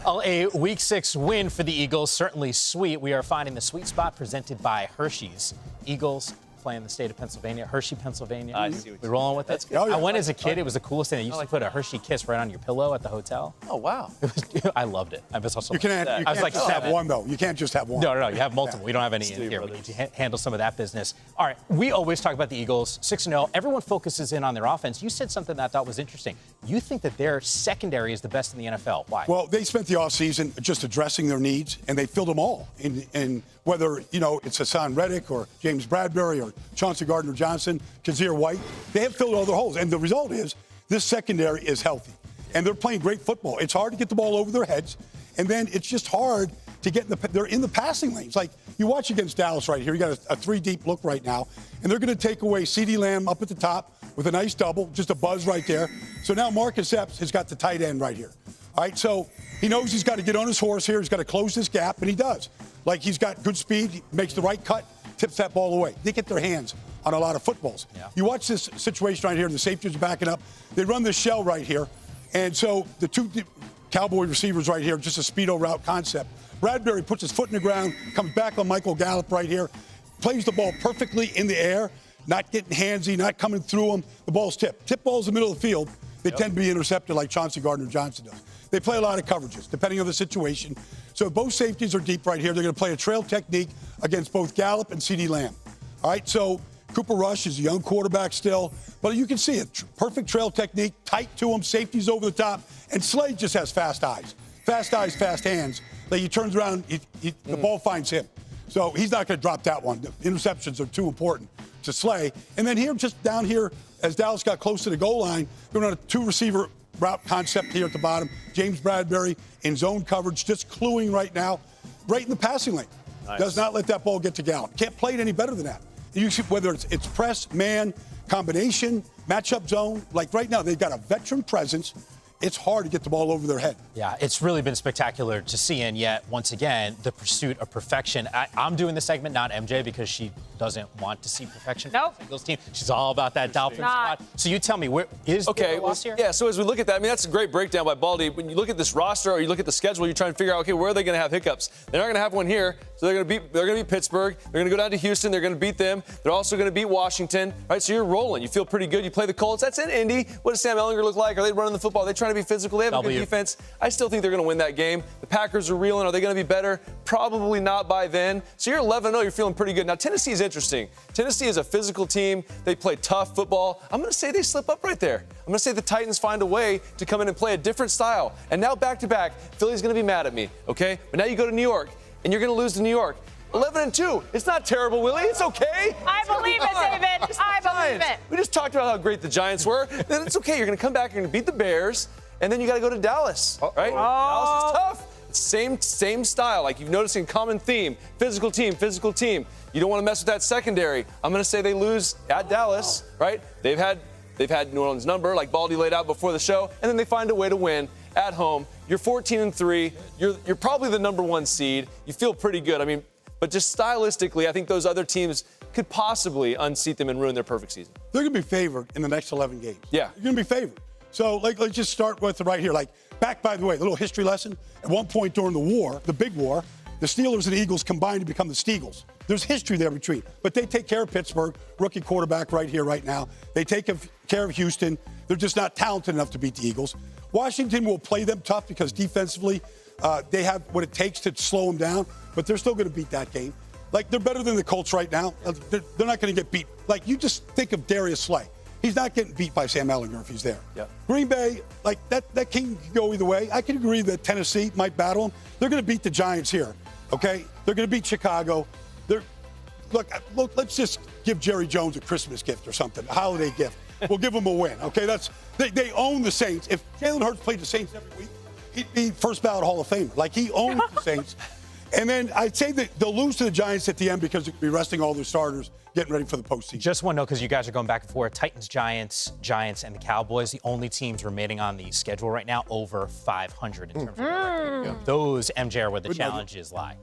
Well, a Week 6 win for the Eagles, certainly sweet. We are finding the sweet spot presented by Hershey's. Eagles play in the state of Pennsylvania, Hershey, Pennsylvania. I see what We're rolling with it. Oh, yeah. I went as a kid. It was the coolest thing. They used to put a Hershey Kiss right on your pillow at the hotel. Oh, wow. I loved it. I was also You can't I was like just have 7. one, though. You can't just have one. No. You have multiple. We don't have any in Steve here. We Brothers. need to handle some of that business. All right. We always talk about the Eagles 6-0. Everyone focuses in on their offense. You said something that I thought was interesting. You think that their secondary is the best in the NFL. Why? Well, they spent the offseason just addressing their needs, and they filled them all. And whether, it's Hassan Reddick or James Bradbury or Chauncey Gardner-Johnson, Kazir White, they have filled all their holes. And the result is this secondary is healthy. And they're playing great football. It's hard to get the ball over their heads. And then it's just hard to get they're in the passing lanes. Like you watch against Dallas right here. You got a 3-deep look right now. And they're going to take away CeeDee Lamb up at the top with a nice double, just a buzz right there. So now Marcus Epps has got the tight end right here. All right, so he knows he's got to get on his horse here. He's got to close this gap, and he does. Like he's got good speed, he makes the right cut, tips that ball away. They get their hands on a lot of footballs. Yeah. You watch this situation right here, the safeties are backing up. They run this shell right here. And so the two Cowboy receivers right here, just a speedo route concept. Bradbury puts his foot in the ground, comes back on Michael Gallup right here, plays the ball perfectly in the air, not getting handsy, not coming through him. The ball's tipped. Tip balls in the middle of the field, they tend to be intercepted like Chauncey Gardner-Johnson does. They play a lot of coverages, depending on the situation. So both safeties are deep right here. They're going to play a trail technique against both Gallup and CeeDee Lamb. All right, so Cooper Rush is a young quarterback still, but you can see it. Perfect trail technique, tight to him, safeties over the top, and Slade just has fast eyes. Fast eyes, fast hands. Like he turns around, the ball finds him. So he's not going to drop that one. The interceptions are too important to Slay. And then here, just down here, as Dallas got close to the goal line, they're on a 2-receiver route concept here at the bottom. James Bradbury in zone coverage, just cluing right now, right in the passing lane. Nice. Does not let that ball get to Gallup. Can't play it any better than that. You see, whether it's press, man, combination, matchup zone, like right now, they've got a veteran presence. It's hard to get the ball over their head. Yeah, it's really been spectacular to see, and yet, once again, the pursuit of perfection. I'm doing the segment, not MJ, because she doesn't want to see perfection from the Eagles team. She's all about that Dolphins squad. So you tell me, where is the loss here? Yeah, so as we look at that, I mean, that's a great breakdown by Baldy. When you look at this roster or you look at the schedule, you're trying to figure out, okay, where are they going to have hiccups? They're not going to have one here, so they're going to beat Pittsburgh. They're going to go down to Houston. They're going to beat them. They're also going to beat Washington. Right, so you're rolling. You feel pretty good. You play the Colts. That's in Indy. What does Sam Ellinger look like? Are they running the football? Are they trying to be physical? They have a good defense. I still think they're going to win that game. The Packers are reeling. Are they going to be better? Probably not by then. So you're 11-0. You're feeling pretty good. Now, Tennessee is interesting. Tennessee is a physical team. They play tough football. I'm going to say they slip up right there. I'm going to say the Titans find a way to come in and play a different style. And now back-to-back, Philly's going to be mad at me, okay? But now you go to New York, and you're going to lose to New York. 11-2. It's not terrible, Willie. It's okay. I believe it, David. I believe it. We just talked about how great the Giants were. Then it's okay. You're going to come back. You're going to beat the Bears. And then you got to go to Dallas, right? Dallas is tough. It's same style. Like you've noticed in common theme. Physical team, physical team. You don't want to mess with that secondary. I'm going to say they lose at Dallas, right? They've had New Orleans' number, like Baldy laid out before the show, and then they find a way to win at home. You're 14-3. You're probably the number 1 seed. You feel pretty good. I mean, but just stylistically, I think those other teams could possibly unseat them and ruin their perfect season. They're going to be favored in the next 11 games. Yeah. You're going to be favored. So, let's just start with right here. By the way, a little history lesson. At one point during the war, the big war, the Steelers and the Eagles combined to become the Steagles. There's history there between. But they take care of Pittsburgh, rookie quarterback right here, right now. They take care of Houston. They're just not talented enough to beat the Eagles. Washington will play them tough because defensively, they have what it takes to slow them down, but they're still going to beat that game. They're better than the Colts right now. They're not going to get beat. You just think of Darius Slay. He's not getting beat by Sam Ellinger if he's there. Yep. Green Bay, that can go either way. I can agree that Tennessee might battle them. They're going to beat the Giants here, okay? They're going to beat Chicago. Look, let's just give Jerry Jones a Christmas gift or something, a holiday gift. We'll give them a win, okay? They own the Saints. If Jalen Hurts played the Saints every week, he'd be first ballot Hall of Famer. He owns the Saints. And then I'd say that they'll lose to the Giants at the end because they'll be resting all their starters, getting ready for the postseason. Just one note, because you guys are going back and forth. Titans, Giants, and the Cowboys, the only teams remaining on the schedule right now over 500 in terms of those, MJ, are where the challenges lie.